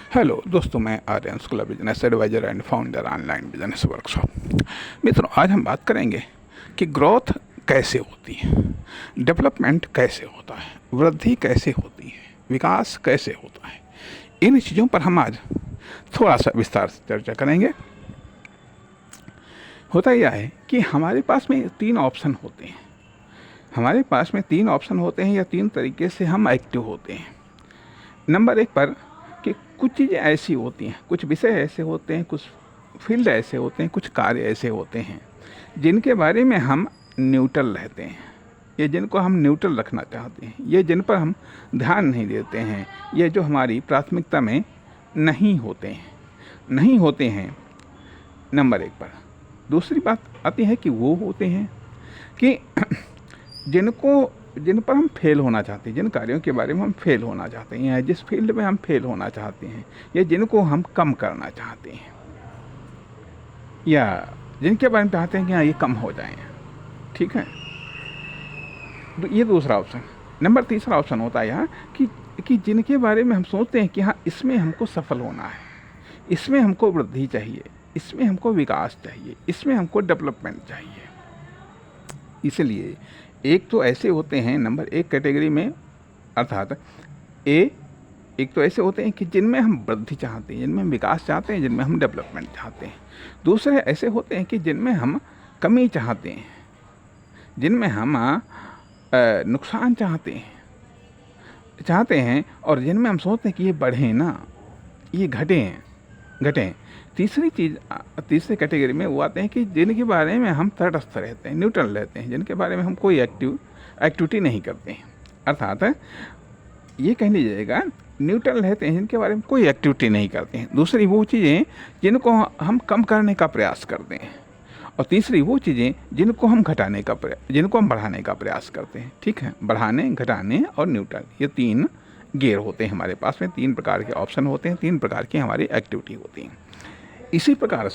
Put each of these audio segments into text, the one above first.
Hello दोस्तों, मैं Aryan school business advisor and founder online business workshop. मित्रों, आज हम बात करेंगे कि ग्रोथ कैसे होती है, डेवलपमेंट कैसे होता है, वृद्धि कैसे होती है, विकास कैसे होता है। इन चीज़ों पर हम आज थोड़ा सा विस्तार से चर्चा करेंगे। होता यह है कि हमारे पास में तीन ऑप्शन होते हैं। हमारे पास में तीन ऑप्शन होते हैं या तीन तरीके से हम एक्टिव होते हैं। नंबर एक पर कि कुछ चीज़ें ऐसी होती हैं, कुछ विषय ऐसे होते हैं, कुछ फील्ड ऐसे होते हैं, कुछ कार्य ऐसे होते हैं जिनके बारे में हम न्यूट्रल रहते हैं, ये जिनको हम न्यूट्रल रखना चाहते हैं, ये जिन पर हम ध्यान नहीं देते हैं, ये जो हमारी प्राथमिकता में नहीं होते हैं नंबर एक पर। दूसरी बात आती है कि वो होते हैं कि जिन पर हम फेल होना चाहते हैं, जिन कार्यों के बारे में हम फेल होना चाहते हैं या जिस फील्ड में हम फेल होना चाहते हैं, या जिनको हम कम करना चाहते हैं, या जिनके बारे में चाहते हैं कि हाँ ये कम हो जाएं। ठीक है, तो ये दूसरा ऑप्शन। नंबर तीसरा ऑप्शन होता है यहाँ कि जिनके बारे में हम सोचते हैं कि हाँ इसमें हमको सफल होना है, इसमें हमको वृद्धि चाहिए, इसमें हमको विकास चाहिए, इसमें हमको डेवलपमेंट चाहिए। इसलिए एक तो ऐसे होते हैं नंबर एक कैटेगरी में, अर्थात एक तो ऐसे होते हैं कि जिनमें हम वृद्धि चाहते हैं, जिनमें हम विकास चाहते हैं, जिनमें हम डेवलपमेंट चाहते हैं। दूसरे ऐसे होते हैं कि जिनमें हम कमी चाहते हैं, जिनमें हम नुकसान चाहते हैं और जिनमें हम सोचते हैं कि ये बढ़ें ना, ये घटें। तीसरी कैटेगरी में वो आते हैं कि जिनके बारे में हम तटस्थ रहते हैं, न्यूट्रल रहते हैं, जिनके बारे में हम कोई एक्टिविटी नहीं करते हैं। अर्थात ये कह लीजिएगा न्यूट्रल रहते हैं, जिनके बारे में कोई एक्टिविटी नहीं करते हैं। दूसरी वो चीज़ें जिनको हम कम करने का प्रयास करते हैं, और तीसरी वो चीज़ें जिनको हम बढ़ाने का प्रयास करते हैं। ठीक है, बढ़ाने, घटाने और न्यूट्रल, ये तीन गियर होते हैं हमारे पास में। तीन प्रकार के ऑप्शन होते हैं, तीन प्रकार की हमारी एक्टिविटी होती हैं। इसी प्रकार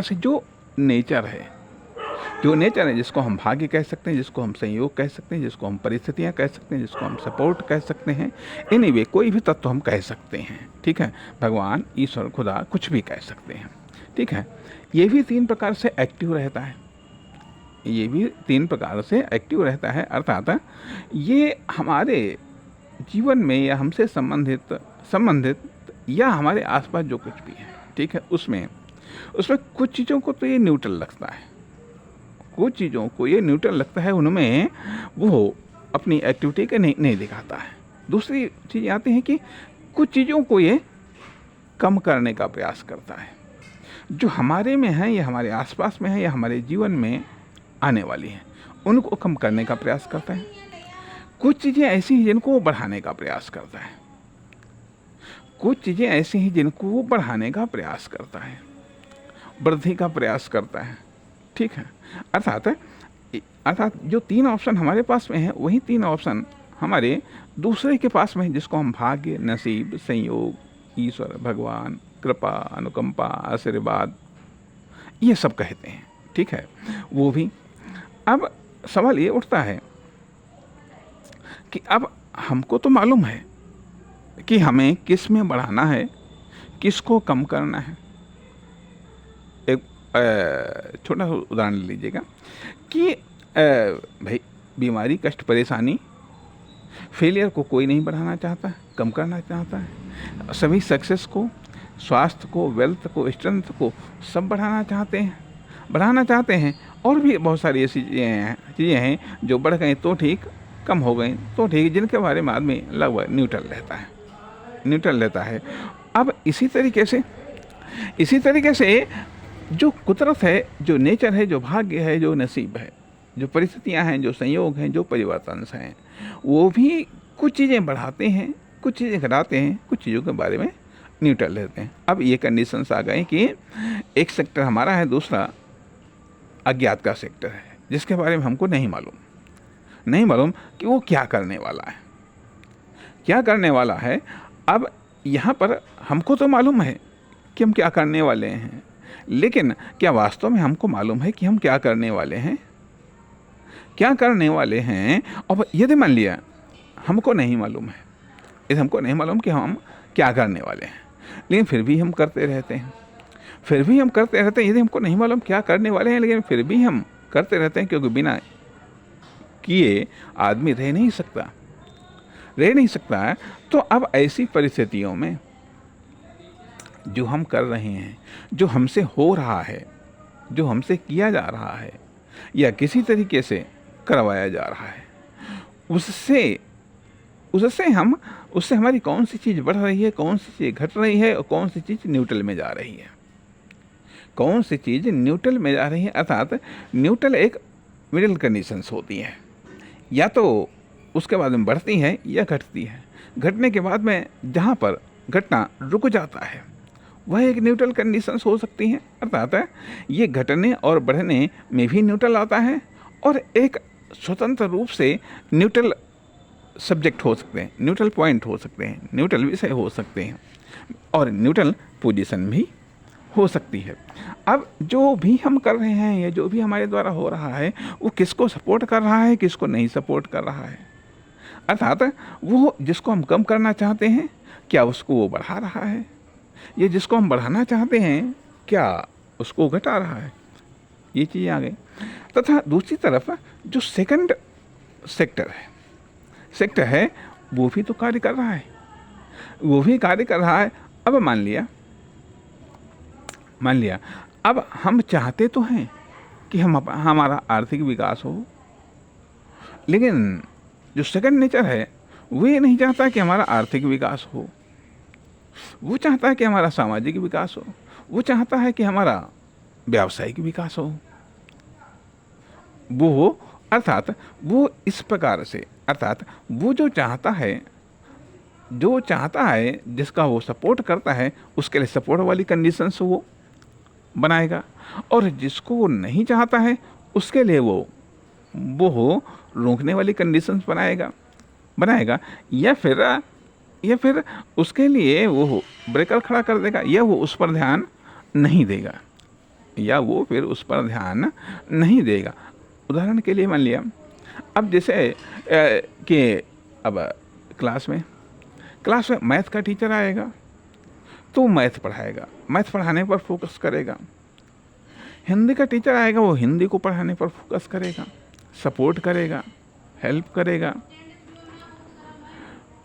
से जो नेचर है, जिसको हम भाग्य कह सकते हैं, जिसको हम संयोग कह सकते हैं, जिसको हम परिस्थितियां कह सकते हैं, जिसको हम सपोर्ट कह सकते हैं, एनीवे कोई भी तत्व हम कह सकते हैं। ठीक है, भगवान, ईश्वर, खुदा, कुछ भी कह सकते हैं। ठीक है, ये भी तीन प्रकार से एक्टिव रहता है। अर्थात ये हमारे जीवन में या हमसे संबंधित या हमारे आसपास जो कुछ भी है, ठीक है, उसमें कुछ चीज़ों को तो ये न्यूट्रल रखता है, उनमें वो अपनी एक्टिविटी के नहीं दिखाता है। दूसरी चीज़ आती है कि कुछ चीज़ों को ये कम करने का प्रयास करता है, जो हमारे में है या हमारे आसपास में है या हमारे जीवन में आने वाली हैं, उनको कम करने का प्रयास करता है। कुछ चीज़ें ऐसी हैं जिनको वो बढ़ाने का प्रयास करता है, वृद्धि का प्रयास करता है। ठीक है, अर्थात जो तीन ऑप्शन हमारे पास में है, वही तीन ऑप्शन हमारे दूसरे के पास में है, जिसको हम भाग्य, नसीब, संयोग, ईश्वर, भगवान, कृपा, अनुकंपा, आशीर्वाद, ये सब कहते हैं। ठीक है, वो भी। अब सवाल ये उठता है कि अब हमको तो मालूम है कि हमें किस में बढ़ाना है, किसको कम करना है। एक छोटा सा उदाहरण ले लीजिएगा कि भाई बीमारी, कष्ट, परेशानी, फेलियर को कोई नहीं बढ़ाना चाहता, कम करना चाहता है। सभी सक्सेस को, स्वास्थ्य को, वेल्थ को, स्ट्रेंथ को सब बढ़ाना चाहते हैं। और भी बहुत सारी ऐसी चीज़ें हैं जो बढ़ गई तो ठीक, कम हो गई तो ठीक, जिनके बारे में आदमी लगभग न्यूट्रल रहता है। अब इसी तरीके से जो कुदरत है, जो नेचर है, जो भाग्य है, जो नसीब है, जो परिस्थितियां हैं, जो संयोग हैं, जो परिवर्तन हैं, वो भी कुछ चीज़ें बढ़ाते हैं, कुछ चीज़ें घटाते हैं, कुछ चीज़ों के बारे में न्यूट्रल रहते हैं। अब ये कंडीशंस आ गए कि एक सेक्टर हमारा है, दूसरा अज्ञात का सेक्टर है, जिसके बारे में हमको नहीं मालूम कि वो क्या करने वाला है। अब यहाँ पर हमको तो मालूम है कि हम क्या करने वाले हैं, लेकिन क्या वास्तव में हमको मालूम है कि हम क्या करने वाले हैं? और यदि मान लिया हमको नहीं मालूम है, यदि हमको नहीं मालूम कि हम क्या करने वाले हैं, लेकिन फिर भी हम करते रहते हैं, यदि हमको नहीं मालूम क्या करने वाले हैं लेकिन फिर भी हम करते रहते हैं, क्योंकि बिना किए आदमी रह नहीं सकता है। तो अब ऐसी परिस्थितियों में जो हम कर रहे हैं, जो हमसे हो रहा है, जो हमसे किया जा रहा है या किसी तरीके से करवाया जा रहा है, उससे हमारी कौन सी चीज़ बढ़ रही है, कौन सी चीज़ घट रही है और कौन सी चीज़ न्यूट्रल में जा रही है। कौन सी चीज़ न्यूट्रल में जा रही है, अर्थात न्यूट्रल एक मिडिल कंडीशंस होती है, या तो उसके बाद में बढ़ती है या घटती है। घटने के बाद में जहाँ पर घटना रुक जाता है वह एक न्यूट्रल कंडीशंस हो सकती हैं, अर्थात ये घटने और बढ़ने में भी न्यूट्रल आता है और एक स्वतंत्र रूप से न्यूट्रल सब्जेक्ट हो सकते हैं, न्यूट्रल पॉइंट हो सकते हैं, न्यूट्रल विषय हो सकते हैं और न्यूट्रल पोजीशन भी हो सकती है। अब जो भी हम कर रहे हैं या जो भी हमारे द्वारा हो रहा है वो किसको सपोर्ट कर रहा है, किसको नहीं सपोर्ट कर रहा है, अर्थात वो जिसको हम कम करना चाहते हैं क्या उसको वो बढ़ा रहा है, ये जिसको हम बढ़ाना चाहते हैं क्या उसको घटा रहा है, ये चीज़ें आ गई। तथा दूसरी तरफ जो सेकंड सेक्टर है वो भी तो कार्य कर रहा है, अब मान लिया अब हम चाहते तो हैं कि हमारा आर्थिक विकास हो, लेकिन जो सेकंड नेचर है वो ये नहीं चाहता कि हमारा आर्थिक विकास हो, वो चाहता है कि हमारा सामाजिक विकास हो, वो चाहता है कि हमारा व्यावसायिक विकास हो। अर्थात वो इस प्रकार से, अर्थात वो जो चाहता है जिसका वो सपोर्ट करता है उसके लिए सपोर्ट वाली कंडीशंस वो बनाएगा, और जिसको वो नहीं चाहता है उसके लिए वो रोकने वाली कंडीशंस बनाएगा या फिर उसके लिए वो ब्रेकर खड़ा कर देगा, या वो उस पर ध्यान नहीं देगा, उदाहरण के लिए मान लिया अब जैसे कि अब क्लास में मैथ का टीचर आएगा तो मैथ पढ़ाएगा, मैथ पढ़ाने पर फोकस करेगा। हिंदी का टीचर आएगा, वो हिंदी को पढ़ाने पर फोकस करेगा, सपोर्ट करेगा, हेल्प करेगा।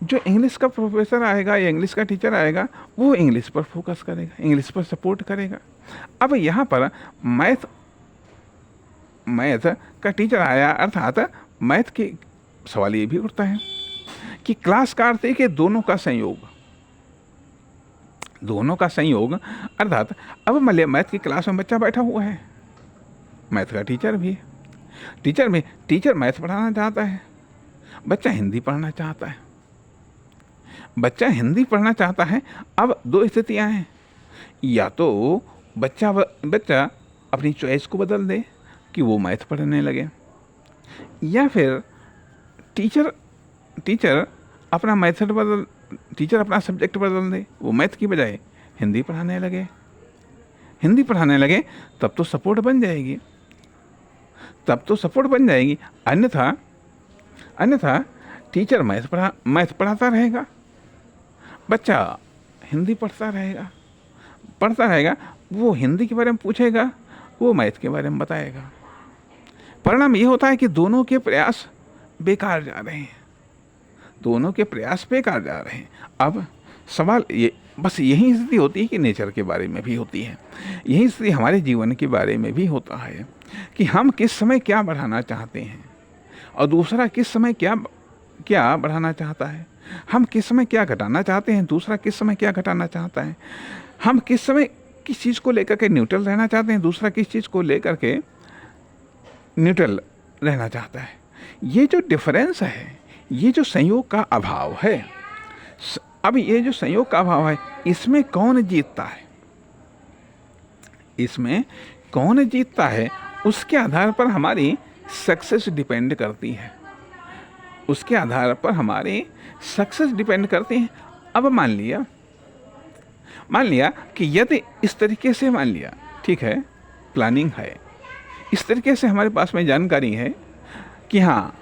जो इंग्लिश का प्रोफेसर आएगा या इंग्लिश का टीचर आएगा वो इंग्लिश पर फोकस करेगा, इंग्लिश पर सपोर्ट करेगा। अब यहाँ पर मैथ का टीचर आया, अर्थात मैथ के सवाल ये भी उठता है कि क्लास का अर्थ है कि दोनों का संयोग, अर्थात अब मान लिया मैथ की क्लास में बच्चा बैठा हुआ है, मैथ का टीचर भी है, टीचर मैथ पढ़ाना चाहता है, बच्चा हिंदी पढ़ना चाहता है। अब दो स्थितियां हैं, या तो बच्चा अपनी चॉइस को बदल दे कि वो मैथ पढ़ने लगे, या फिर टीचर अपना सब्जेक्ट बदल दे, वो मैथ की बजाय हिंदी पढ़ाने लगे, तब तो सपोर्ट बन जाएगी, अन्यथा टीचर मैथ पढ़ाता रहेगा, बच्चा हिंदी पढ़ता रहेगा, वो हिंदी के बारे में पूछेगा, वो मैथ के बारे में बताएगा। परिणाम ये होता है कि दोनों के प्रयास बेकार जा रहे हैं। अब सवाल ये बस यही स्थिति होती है कि नेचर के बारे में भी होती है, यही स्थिति हमारे जीवन के बारे में भी होता है कि हम किस समय क्या बढ़ाना चाहते हैं और दूसरा किस समय क्या बढ़ाना चाहता है। हम किस समय क्या घटाना चाहते हैं, दूसरा किस समय क्या घटाना चाहता है। हम किस समय किस चीज़ को लेकर के न्यूट्रल रहना चाहते हैं, दूसरा किस चीज़ को लेकर के न्यूट्रल रहना चाहता है। ये जो डिफरेंस है, ये जो संयोग का अभाव है, अब ये जो संयोग का अभाव है, इसमें कौन जीतता है, उसके आधार पर हमारी सक्सेस डिपेंड करती है, अब मान लिया कि यदि इस तरीके से ठीक है, प्लानिंग है, इस तरीके से हमारे पास में जानकारी है कि हाँ,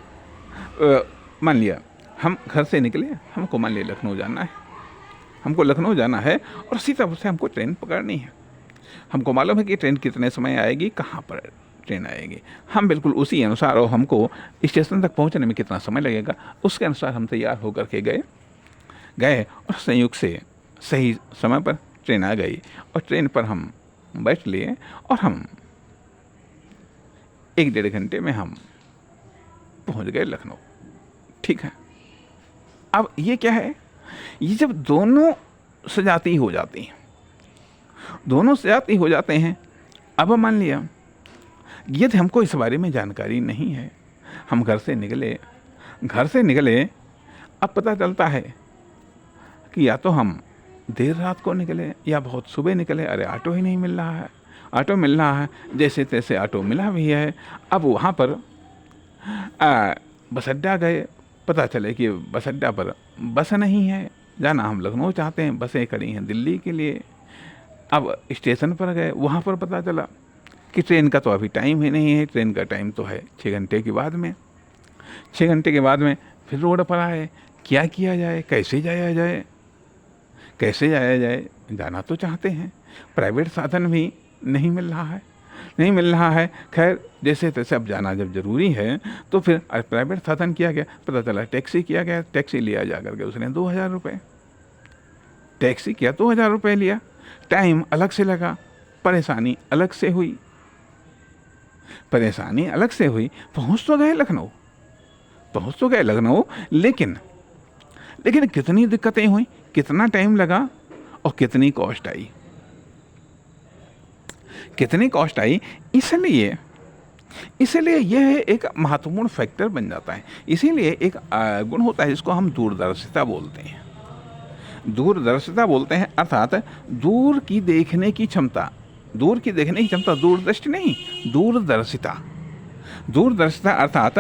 मान लिया हम घर से निकले, हमको मान लिया लखनऊ जाना है, हमको लखनऊ जाना है और सीतापुर से हमको ट्रेन पकड़नी है। हमको मालूम है कि ट्रेन कितने समय आएगी, कहाँ पर ट्रेन आएगी, हम बिल्कुल उसी अनुसार, और हमको स्टेशन तक पहुंचने में कितना समय लगेगा उसके अनुसार हम तैयार होकर के गए और संयोग से सही समय पर ट्रेन आ गई और ट्रेन पर हम बैठ लिए और हम 1-1.5 घंटे में हम पहुंच गए लखनऊ। ठीक है, अब ये क्या है, ये जब दोनों सजाती हो जाती हैं, दोनों सजाती हो जाते हैं, अब मान लिया यदि हमको इस बारे में जानकारी नहीं है, हम घर से निकले, अब पता चलता है कि या तो हम देर रात को निकले या बहुत सुबह निकले, अरे ऑटो ही नहीं मिल रहा है, ऑटो मिल रहा है, जैसे तैसे ऑटो मिला भी है। अब वहाँ पर बस अड्डा गए, पता चले कि बस अड्डा पर बस नहीं है, जाना हम लखनऊ चाहते हैं, बसें खड़ी हैं दिल्ली के लिए। अब स्टेशन पर गए, वहाँ पर पता चला कि ट्रेन का तो अभी टाइम ही नहीं है, ट्रेन का टाइम तो है 6 घंटे के बाद में। 6 घंटे के बाद में फिर रोड पर आए, क्या किया जाए, कैसे जाया जाए, जाना तो चाहते हैं, प्राइवेट साधन भी नहीं मिल रहा है। खैर जैसे तैसे अब जाना जब ज़रूरी है तो फिर प्राइवेट साधन किया गया, पता चला टैक्सी किया गया, टैक्सी लिया जा करके उसने 2000 रुपये, टैक्सी किया 2000 रुपये लिया, टाइम अलग से लगा, परेशानी अलग से हुई, पहुँच तो गए लखनऊ, लेकिन कितनी दिक्कतें हुई, कितना टाइम लगा और कितनी कॉस्ट आई, इसलिए यह एक महत्वपूर्ण फैक्टर बन जाता है। इसीलिए एक गुण होता है जिसको हम दूरदर्शिता बोलते हैं, अर्थात दूर की देखने की क्षमता, दूरदृष्टि नहीं, दूरदर्शिता अर्थात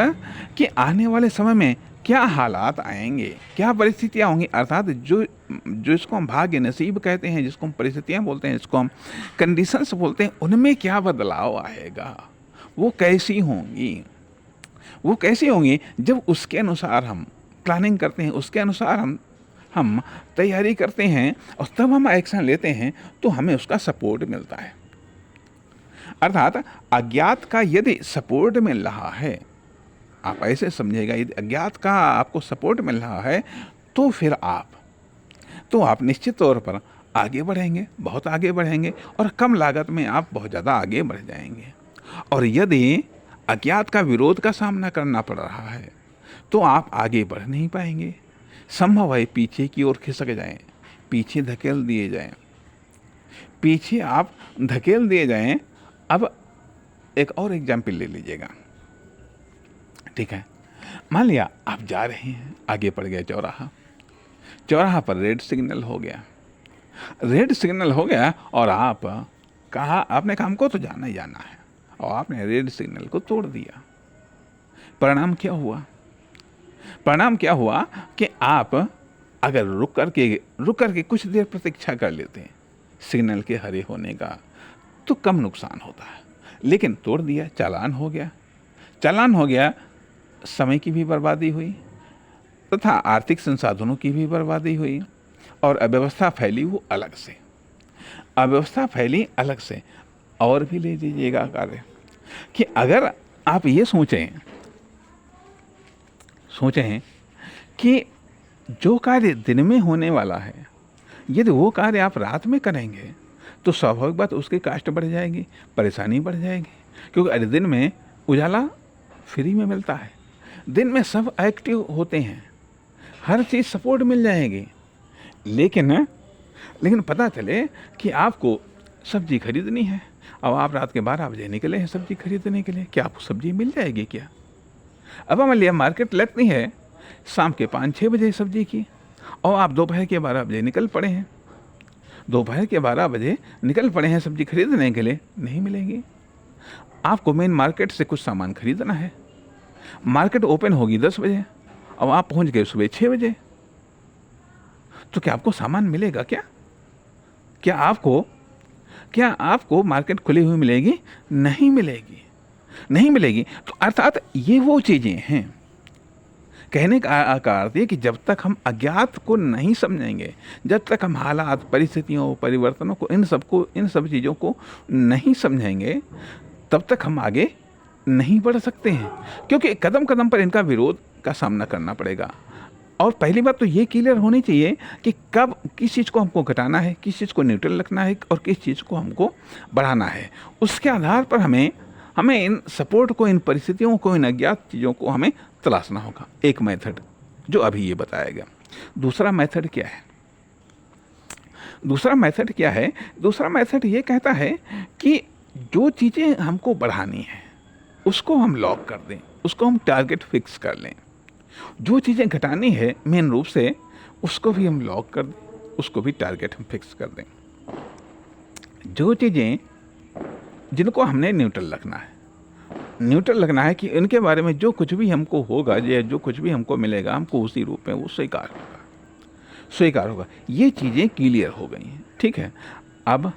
कि आने वाले समय में क्या हालात आएंगे, क्या परिस्थितियाँ होंगी, अर्थात जो इसको हम भाग्य नसीब कहते हैं, जिसको हम परिस्थितियाँ बोलते हैं, जिसको हम कंडीशंस बोलते हैं, उनमें क्या बदलाव आएगा, वो कैसी होंगी, जब उसके अनुसार हम प्लानिंग करते हैं, उसके अनुसार हम तैयारी करते हैं और तब हम एक्शन लेते हैं तो हमें उसका सपोर्ट मिलता है। अर्थात अज्ञात का यदि सपोर्ट मिल रहा है, आप ऐसे समझिएगा, यदि अज्ञात का आपको सपोर्ट मिल रहा है तो फिर आप निश्चित तौर पर आगे बढ़ेंगे, बहुत आगे बढ़ेंगे और कम लागत में आप बहुत ज़्यादा आगे बढ़ जाएंगे। और यदि अज्ञात का विरोध का सामना करना पड़ रहा है तो आप आगे बढ़ नहीं पाएंगे, संभव है पीछे की ओर खिसक जाएं, पीछे धकेल दिए जाएं। अब एक और एग्जाम्पल ले लीजिएगा, ठीक है, मान लिया आप जा रहे हैं, आगे पड़ गया चौराहा पर रेड सिग्नल हो गया और आपने काम को तो जाना ही जाना है और आपने रेड सिग्नल को तोड़ दिया। परिणाम क्या हुआ कि आप अगर रुक करके कुछ देर प्रतीक्षा कर लेते हैं सिग्नल के हरे होने का तो कम नुकसान होता है, लेकिन तोड़ दिया, चालान हो गया, समय की भी बर्बादी हुई तथा आर्थिक संसाधनों की भी बर्बादी हुई और अव्यवस्था फैली अलग से। और भी ले लीजिएगा कार्य कि अगर आप ये सोचें कि जो कार्य दिन में होने वाला है, यदि वो कार्य आप रात में करेंगे तो स्वाभाविक बात उसकी कास्ट बढ़ जाएगी, परेशानी बढ़ जाएगी, क्योंकि अरे दिन में उजाला फ्री में मिलता है, दिन में सब एक्टिव होते हैं, हर चीज़ सपोर्ट मिल जाएगी। लेकिन पता चले कि आपको सब्जी खरीदनी है, अब आप रात के 12 बजे निकले हैं सब्जी खरीदने के लिए, क्या आपको सब्जी मिल जाएगी क्या? अब मान लिया मार्केट लगती है शाम के 5-6 बजे सब्जी की और आप दोपहर के 12 बजे निकल पड़े हैं सब्जी खरीदने के लिए, नहीं मिलेगी। आपको मेन मार्केट से कुछ सामान खरीदना है, मार्केट ओपन होगी 10 बजे और आप पहुंच गए सुबह 6 बजे, तो क्या आपको सामान मिलेगा क्या? क्या आपको मार्केट खुली हुई मिलेगी? नहीं मिलेगी। तो अर्थात ये वो चीज़ें हैं कहने का अर्थ ये कि जब तक हम अज्ञात को नहीं समझेंगे, जब तक हम हालात, परिस्थितियों, परिवर्तनों को, इन सब चीज़ों को नहीं समझेंगे, तब तक हम आगे नहीं बढ़ सकते हैं, क्योंकि कदम कदम पर इनका विरोध का सामना करना पड़ेगा। और पहली बात तो ये क्लियर होनी चाहिए कि कब किस चीज़ को हमको घटाना है, किस चीज़ को न्यूट्रल रखना है और किस चीज़ को हमको बढ़ाना है। उसके आधार पर हमें इन सपोर्ट को, इन परिस्थितियों को, इन अज्ञात चीज़ों को हमें तलाशना होगा। एक मेथड जो अभी ये बताया गया। दूसरा मेथड क्या है? दूसरा मेथड ये कहता है कि जो चीज़ें हमको बढ़ानी है उसको हम लॉक कर दें, उसको हम टारगेट फिक्स कर लें। जो चीज़ें घटानी है मेन रूप से, उसको भी हम लॉक कर दें, उसको भी टारगेट हम फिक्स कर दें। जो चीज़ें जिनको हमने न्यूट्रल रखना है कि इनके बारे में जो कुछ भी हमको होगा या जो कुछ भी हमको मिलेगा, हमको उसी रूप में वो स्वीकार होगा। ये चीज़ें क्लियर हो गई हैं, ठीक है। अब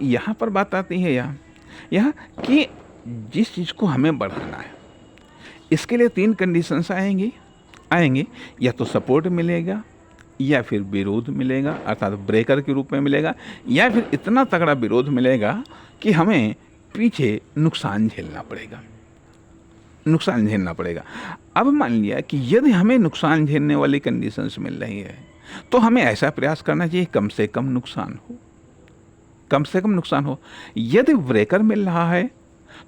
यहाँ पर बात आती है यहाँ कि जिस चीज़ को हमें बढ़ाना है, इसके लिए 3 कंडीशंस आएंगे। या तो सपोर्ट मिलेगा, या फिर विरोध मिलेगा अर्थात ब्रेकर के रूप में मिलेगा, या फिर इतना तगड़ा विरोध मिलेगा कि हमें पीछे नुकसान झेलना पड़ेगा। अब मान लिया कि यदि हमें नुकसान झेलने वाली कंडीशंस मिल रही है, तो हमें ऐसा प्रयास करना चाहिए कम से कम नुकसान हो। यदि ब्रेकर मिल रहा है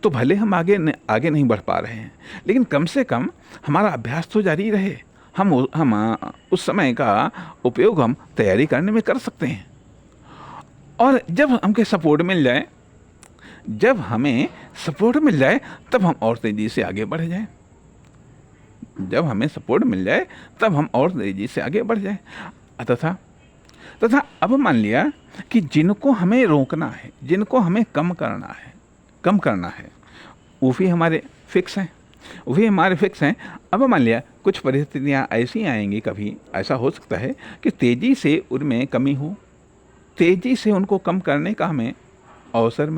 तो भले हम आगे नहीं बढ़ पा रहे हैं, लेकिन कम से कम हमारा अभ्यास तो जारी रहे। हम उस समय का उपयोग हम तैयारी करने में कर सकते हैं। और जब हमें सपोर्ट मिल जाए तब हम और तेज़ी से आगे बढ़ जाएं। तथा अब मान लिया कि जिनको हमें रोकना है, जिनको हमें कम करना है, वो भी हमारे फिक्स हैं। अब मान लिया कुछ परिस्थितियाँ ऐसी आएंगी, कभी ऐसा हो सकता है कि तेज़ी से उनमें कमी हो, तेज़ी से उनको कम करने का हमें अवसर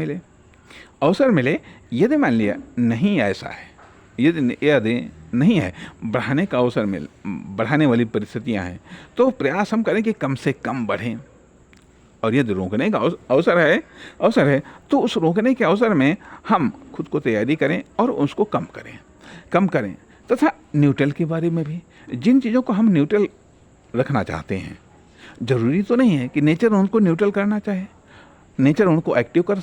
मिले। यदि मान लिया नहीं ऐसा है, यदि नहीं है, बढ़ाने वाली परिस्थितियाँ हैं, तो प्रयास हम करें कि कम से कम बढ़ें। और यदि रोकने का अवसर है तो उस रोकने के अवसर में हम खुद को तैयारी करें और उसको कम करें। तथा न्यूट्रल के बारे में भी, जिन चीज़ों को हम न्यूट्रल रखना चाहते हैं, ज़रूरी तो नहीं है कि नेचर उनको न्यूट्रल करना चाहे। नेचर उनको एक्टिव कर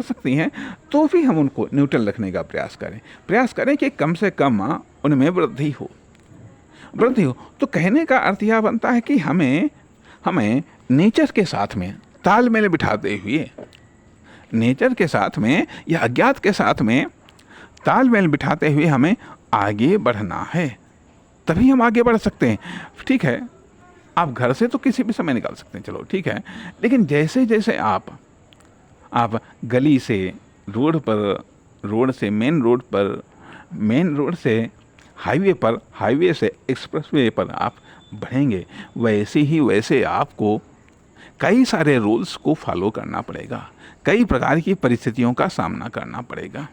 सकती हैं, तो भी हम उनको न्यूट्रल रखने का प्रयास करें कि कम से कम उनमें वृद्धि हो। तो कहने का अर्थ यह बनता है कि हमें नेचर के साथ में तालमेल बिठाते हुए, नेचर के साथ में या अज्ञात के साथ में तालमेल बिठाते हुए हमें आगे बढ़ना है, तभी हम आगे बढ़ सकते हैं। ठीक है, आप घर से तो किसी भी समय निकाल सकते हैं, चलो ठीक है, लेकिन जैसे जैसे आप गली से रोड से मेन रोड से हाईवे से एक्सप्रेसवे पर आप बढ़ेंगे, वैसे आपको कई सारे रूल्स को फॉलो करना पड़ेगा, कई प्रकार की परिस्थितियों का सामना करना पड़ेगा,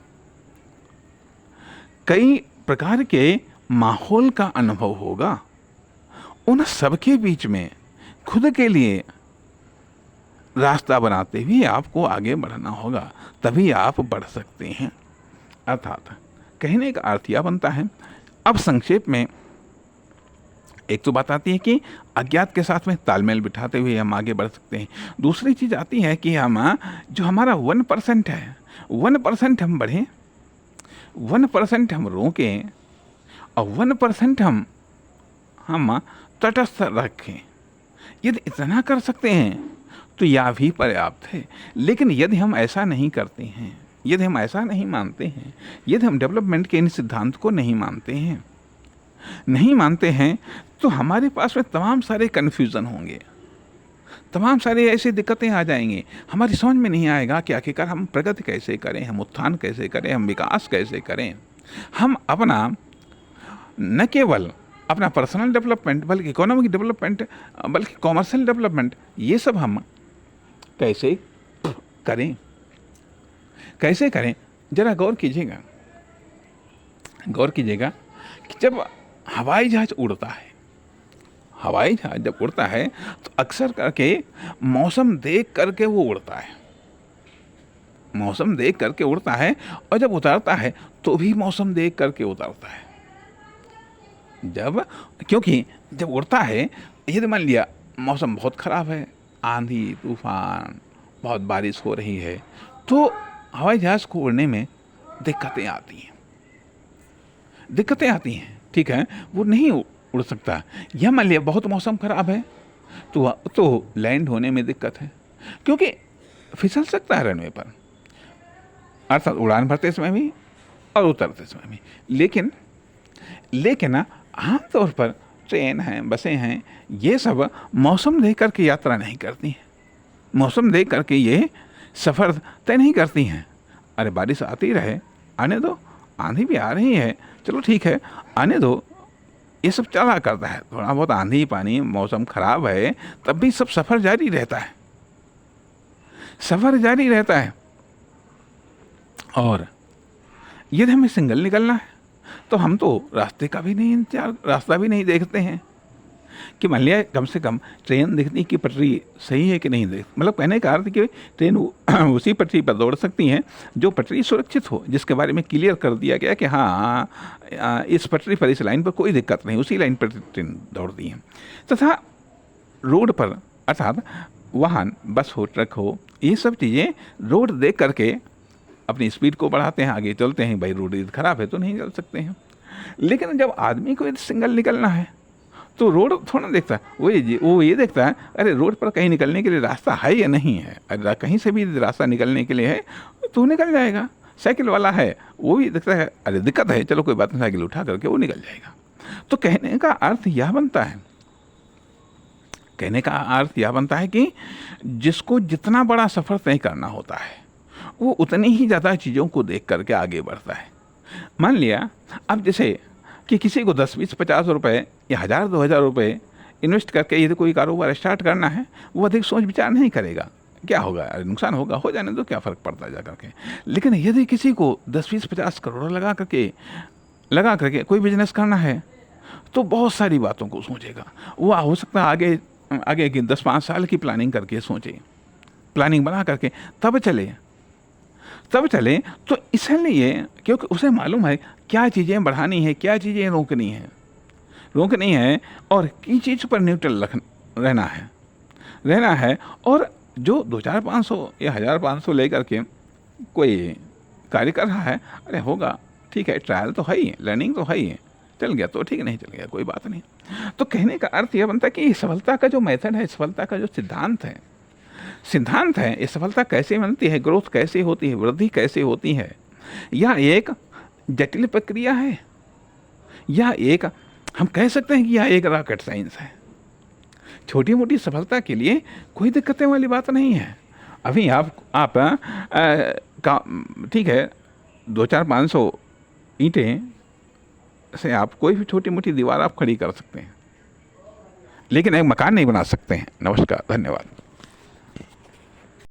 कई प्रकार के माहौल का अनुभव होगा। उन सबके बीच में खुद के लिए रास्ता बनाते हुए आपको आगे बढ़ना होगा, तभी आप बढ़ सकते हैं। अर्थात कहने का अर्थ यह बनता है, अब संक्षेप में एक तो बात आती है कि अज्ञात के साथ में तालमेल बिठाते हुए हम आगे बढ़ सकते हैं। दूसरी चीज़ आती है कि हम जो हमारा 1% है, 1% हम बढ़ें, 1% हम रोकें और 1% हम तटस्थ रखें। यदि इतना कर सकते हैं तो यह भी पर्याप्त है। लेकिन यदि हम ऐसा नहीं करते हैं, यदि हम ऐसा नहीं मानते हैं, यदि हम डेवलपमेंट के इन सिद्धांत को नहीं मानते हैं तो हमारे पास में तमाम सारे कन्फ्यूज़न होंगे, तमाम सारी ऐसी दिक्कतें आ जाएंगी। हमारी समझ में नहीं आएगा कि आखिरकार हम प्रगति कैसे करें, हम उत्थान कैसे करें, हम विकास कैसे करें, हम अपना न केवल अपना पर्सनल डेवलपमेंट बल्कि इकोनॉमिक डेवलपमेंट, बल्कि कॉमर्शियल डेवलपमेंट, ये सब हम कैसे करें। ज़रा गौर कीजिएगा, गौर कीजिएगा कि जब हवाई जहाज उड़ता है, हवाई जहाज जब उड़ता है तो अक्सर करके मौसम देख करके वो उड़ता है, मौसम देख करके उड़ता है, और जब उतरता है तो भी मौसम देख करके उतरता है। क्योंकि जब उड़ता है, यदि मान लिया मौसम बहुत ख़राब है, आंधी तूफान, बहुत बारिश हो रही है, तो हवाई जहाज़ को उड़ने में दिक्कतें आती हैं, ठीक है, वो नहीं उड़ सकता। या मान लिया बहुत मौसम ख़राब है तो लैंड होने में दिक्कत है, क्योंकि फिसल सकता है रनवे पर, अर्थात उड़ान भरते समय भी और उतरते समय भी। लेकिन आम तौर पर ट्रेन हैं, बसें हैं, ये सब मौसम देख करके यात्रा नहीं करती हैं, मौसम देख करके ये सफ़र तय नहीं करती हैं। अरे बारिश आती रहे, आने दो, आंधी भी आ रही है, चलो ठीक है, आने दो, ये सब चला करता है। थोड़ा बहुत आंधी पानी, मौसम ख़राब है, तब भी सब सफ़र जारी रहता है, सफ़र जारी रहता है। और यदि हमें सिंगल निकलना है तो हम तो रास्ते का भी नहीं इंतजार, रास्ता भी नहीं देखते हैं कि मान लिया कम से कम ट्रेन दिखती कि पटरी सही है कि नहीं देख, मतलब कहने का अर्थ कि ट्रेन उसी पटरी पर दौड़ सकती हैं जो पटरी सुरक्षित हो, जिसके बारे में क्लियर कर दिया गया कि हाँ इस पटरी पर, इस लाइन पर कोई दिक्कत नहीं, उसी लाइन पर ट्रेन दौड़ती है। तथा रोड पर, अर्थात वाहन, बस हो, ट्रक हो, ये सब चीज़ें रोड देख करके अपनी स्पीड को बढ़ाते हैं, आगे चलते हैं। भाई रोड ख़राब है तो नहीं चल सकते हैं। लेकिन जब आदमी को सिंगल निकलना है तो रोड थोड़ा देखता है, वो ये देखता है अरे रोड पर कहीं निकलने के लिए रास्ता है या नहीं है, अरे कहीं से भी रास्ता निकलने के लिए है तो निकल जाएगा। साइकिल वाला है, वो भी देखता है अरे दिक्कत है, चलो कोई बात नहीं, साइकिल उठा करके वो निकल जाएगा। तो कहने का अर्थ यह बनता है कि जिसको जितना बड़ा सफ़र तय करना होता है वो उतनी ही ज़्यादा चीज़ों को देख करके आगे बढ़ता है। मान लिया अब जैसे कि किसी को 10, 20, 50 रुपये या 1000, 2000 रुपये इन्वेस्ट करके यदि कोई कारोबार स्टार्ट करना है, वो अधिक सोच विचार नहीं करेगा, क्या होगा, अरे नुकसान होगा, हो जाने दो, क्या फ़र्क पड़ता है जा करके। लेकिन यदि किसी को 10, 20, 50 करोड़ लगा करके कोई बिजनेस करना है तो बहुत सारी बातों को सोचेगा। वो हो सकता है आगे की 10-5 साल की प्लानिंग करके सोचे, प्लानिंग बना करके तब चले। तो इसलिए क्योंकि उसे मालूम है क्या चीज़ें बढ़ानी है, क्या चीज़ें रोकनी है, और किस चीज़ पर न्यूट्रल रहना है। और जो 2-4-500 या 1500 लेकर के कोई कार्य कर रहा है, अरे होगा, ठीक है, ट्रायल तो है ही, लर्निंग तो है ही, चल गया तो ठीक, नहीं चल गया कोई बात नहीं। तो कहने का अर्थ यह बनता है कि सफलता का जो मेथड है, सफलता का जो सिद्धांत है, ये सफलता कैसे बनती है, ग्रोथ कैसे होती है, वृद्धि कैसे होती है, यह एक जटिल प्रक्रिया है, यह एक, हम कह सकते हैं कि यह एक रॉकेट साइंस है। छोटी मोटी सफलता के लिए कोई दिक्कतें वाली बात नहीं है। अभी आप ठीक है, 2-4-500 ईंटें से आप कोई भी छोटी मोटी दीवार आप खड़ी कर सकते हैं, लेकिन एक मकान नहीं बना सकते हैं। नमस्कार, धन्यवाद।